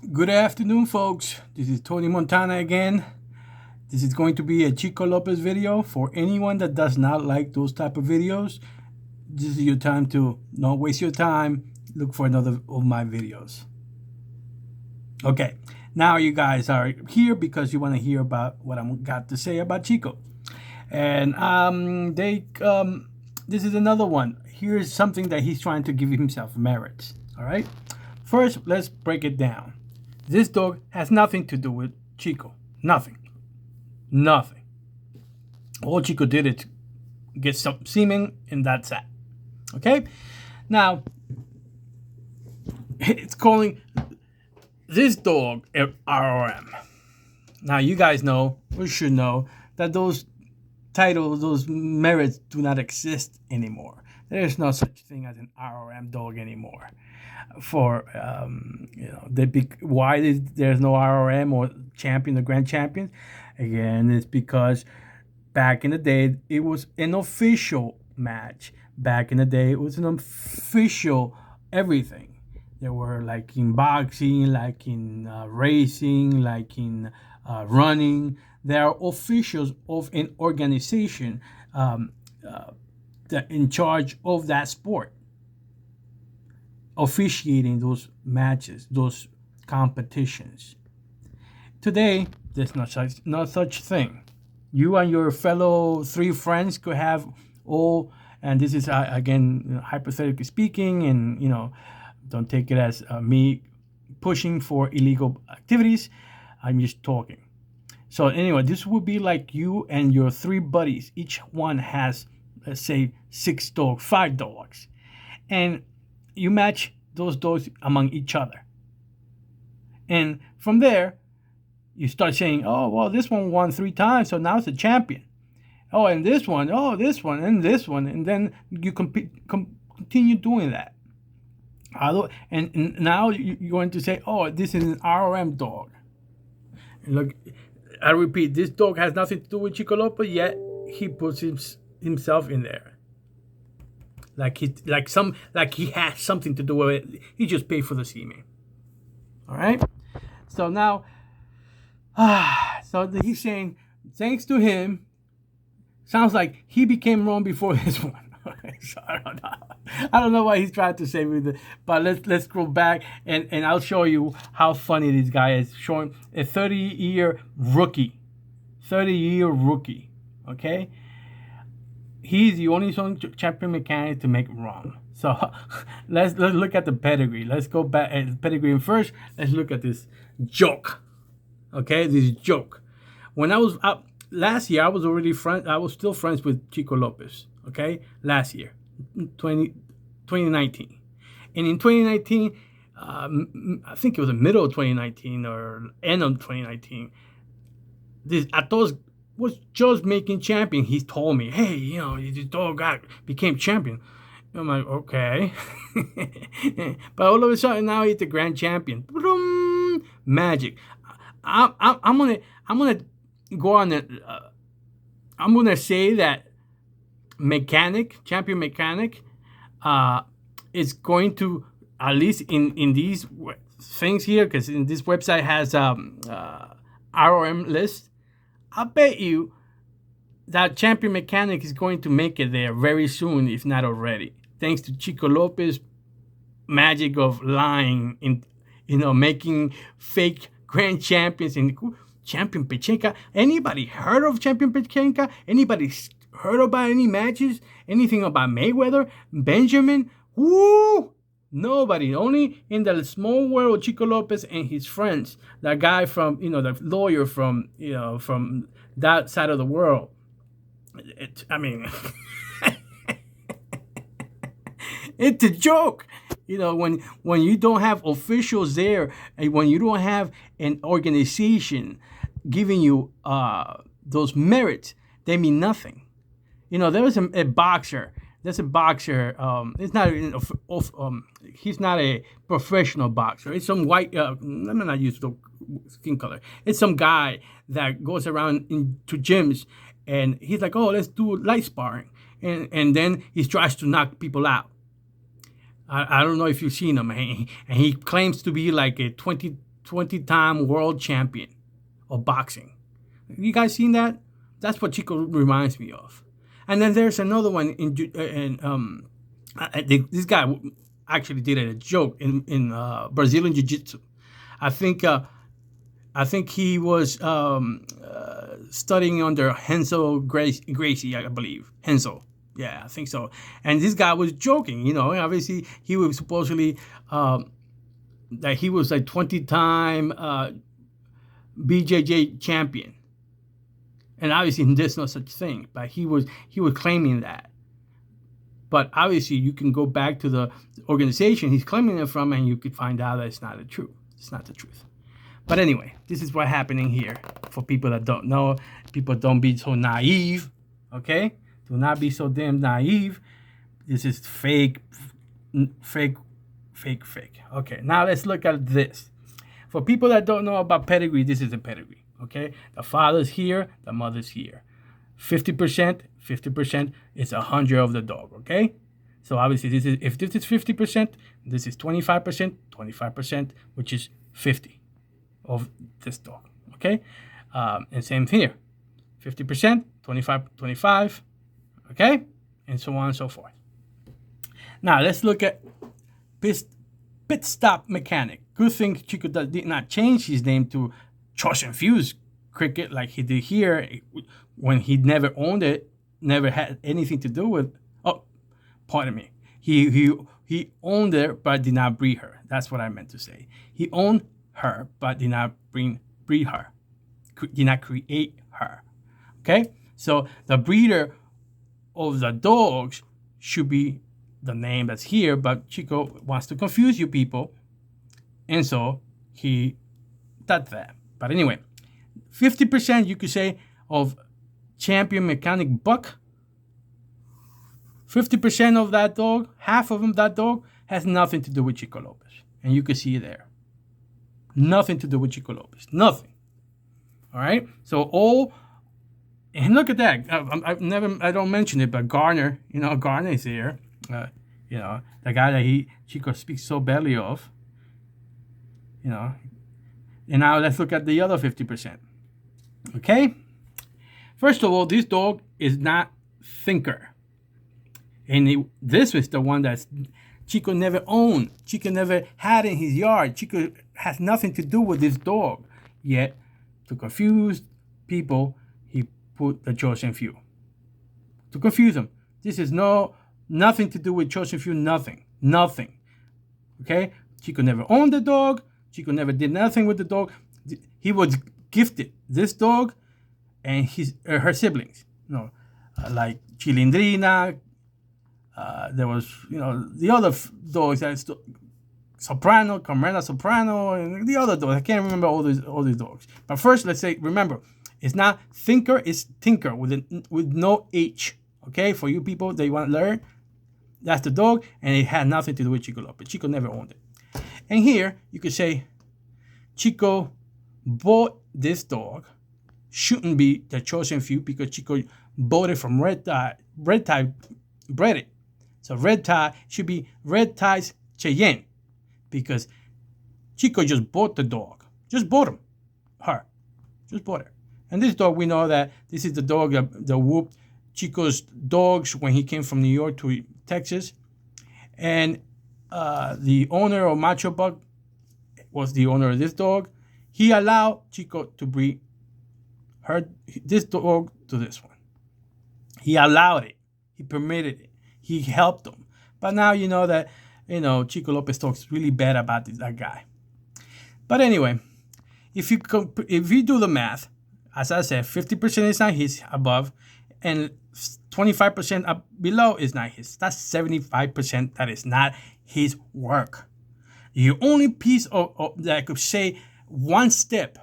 Good afternoon, folks. This is Tony Montana again. This is going to be a Chico Lopez video. For anyone that does not like those type of videos, this is your time to not waste your time. Look for another of my videos. Okay, now you guys are here because you want to hear about what I'm got to say about Chico. And this is another one. Here's something that he's trying to give himself merit. All right. First, let's break it down. This dog has nothing to do with Chico. Nothing. Nothing. All Chico did is get some semen, and that's that. Okay? Now, it's calling this dog an RRM. Now, you guys know, or should know, that those titles, those merits do not exist anymore. There's no such thing as an RRM dog anymore. For why there's no RRM or champion, the grand champion? Again, it's because back in the day it was an official match. Back in the day it was an official everything. There were, like in boxing, like in racing, like in running. There are officials of an organization that in charge of that sport, officiating those matches, those competitions. Today, there's no such thing. You and your fellow three friends could have all, and this is again hypothetically speaking, and don't take it as me pushing for illegal activities. I'm just talking. So anyway, this would be like you and your three buddies. Each one has, let's say, 5 dogs, and you match those dogs among each other. And from there, you start saying, oh, well, this one won 3 times, so now it's a champion. Oh, and this one, and this one. And then you continue doing that. And now you're going to say, oh, this is an RRM dog. And look, I repeat, this dog has nothing to do with Chico Lopez, yet he puts himself in there. Like he has something to do with it. He just paid for the semen. All right. So now, so he's saying, thanks to him, sounds like he became wrong before this one. So I don't know what he's trying to say with it, but let's go back and I'll show you how funny this guy is, showing a 30-year rookie. 30-year rookie. Okay. He's the only champion mechanic to make wrong. So let's look at the pedigree. Let's go back at the pedigree. And first, let's look at this joke. Okay, this joke. When I was up last year, I was still friends with Chico Lopez. Okay, last year, 2019. And in 2019, I think it was the middle of 2019 or end of 2019. This Atos was just making champion. He told me, hey, this dog became champion. I'm like, okay. But all of a sudden now he's the grand champion. Magic. I'm gonna go on it. I'm gonna say that champion mechanic, is going to, at least in these things here, because this website has ROM list. I bet you that champion mechanic is going to make it there very soon, if not already. Thanks to Chico Lopez magic of lying, making fake grand champions and champion Pechenka. Anybody heard of champion Pechenka? Anybody heard about any matches? Anything about Mayweather, Benjamin? Woo! Nobody. Only in the small world of Chico Lopez and his friends. That guy from, the lawyer from, from that side of the world. It's a joke. When you don't have officials there, and when you don't have an organization giving you those merits, they mean nothing. There was a boxer. There's a boxer. It's not he's not a professional boxer. It's some white. Let me not use the skin color. It's some guy that goes around into gyms, and he's like, "Oh, let's do light sparring," and then he tries to knock people out. I don't know if you've seen him, and he claims to be like a 20-time world champion of boxing. You guys seen that? That's what Chico reminds me of. And then there's another one this guy actually did a joke in Brazilian Jiu-Jitsu. I think he was studying under Hensel Gracie, I believe. Hensel. Yeah, I think so. And this guy was joking, obviously he was supposedly that he was a 20-time BJJ champion. And obviously there's no such thing, but he was claiming that. But obviously you can go back to the organization he's claiming it from, and you could find out that it's not the truth. It's not the truth. But anyway, this is what's happening here. For people that don't know, people don't be so naive, okay? Do not be so damn naive. This is fake. Okay, now let's look at this. For people that don't know about pedigree, this is a pedigree, okay? The father's here, the mother's here. 50%, 50% is 100 of the dog, okay? So obviously if this is 50%, this is 25%, 25%, which is 50 of this dog, okay? And same here, 50%, 25, 25, okay? And so on and so forth. Now let's look at pit stop mechanic. Good thing Chico did not change his name to Choice Infused Cricket like he did here when he never owned it, never had anything to do with. Oh, pardon me. He owned her but did not breed her. That's what I meant to say. He owned her but did not breed her. Did not create her. Okay? So the breeder of the dogs should be the name that's here, but Chico wants to confuse you people, and so he did that. But anyway, 50% you could say of champion mechanic buck. 50% of that dog, half of that dog has nothing to do with Chico Lopez, and you can see it there. Nothing to do with Chico Lopez. Nothing. All right. So and look at that. I don't mention it, but Garner, Garner is here. The guy that Chico speaks so badly of. And now let's look at the other 50%. Okay? First of all, this dog is not thinker. And this was the one that Chico never owned. Chico never had in his yard. Chico has nothing to do with this dog. Yet, to confuse people, he put the chosen few. To confuse them. This is nothing to do with chosen few, nothing. Nothing. Okay? Chico never owned the dog. Chico never did nothing with the dog. He was gifted this dog and her siblings. Like Chilindrina. There was, the other dogs that Soprano, Carmela Soprano, and the other dogs. I can't remember all these dogs. But first, let's say, remember, it's not thinker, it's tinker with no H. Okay, for you people that you want to learn, that's the dog, and it had nothing to do with Chico Lopez. Chico never owned it. And here you could say Chico bought this dog. Shouldn't be the chosen few because Chico bought it from Red Tie bred it. So Red Tie should be Red Tie's Cheyenne because Chico just bought the dog. Just bought him. Her. Just bought her. And this dog, we know that this is the dog that whooped Chico's dogs when he came from New York to Texas. And the owner of Macho Buck was the owner of this dog. He allowed Chico to breed this dog to this one. He allowed it. He permitted it. He helped him. But now you know that, Chico Lopez talks really bad about that guy. But anyway, if you do the math, as I said, 50% is not his above, and 25% up below is not his. That's 75% that is not his work. The only piece of that I could say one step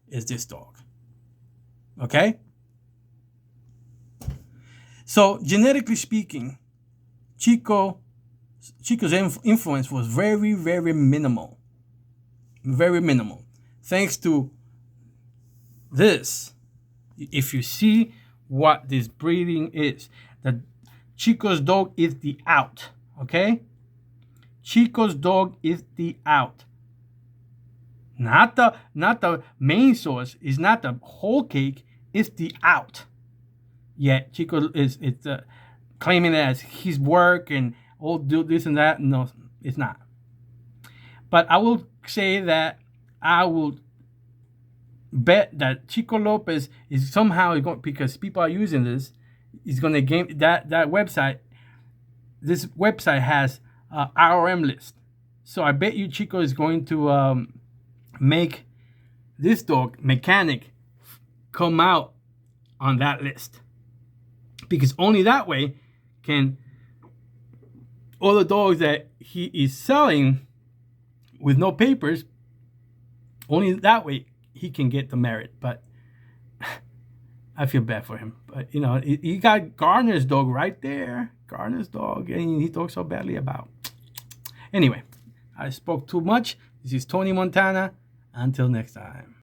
is this dog. Okay? So genetically speaking, Chico's influence was very, very minimal. Very minimal. Thanks to this, if you see what this breeding is, that Chico's dog is the out, okay? Chico's dog is the out. Not the main source. It's not the whole cake. It's the out. Yet Chico is claiming it as his work and all do this and that. No, it's not. But I will say that I will bet that Chico Lopez is somehow going, because people are using this, is going to game that website. This website has ROM list, so I bet you Chico is going to make this dog Mechanic come out on that list, because only that way can all the dogs that he is selling with no papers, only that way he can get the merit. But I feel bad for him. But you know, he got Garner's dog right there. Garner's dog, and he talks so badly about. Anyway, I spoke too much. This is Tony Montana. Until next time.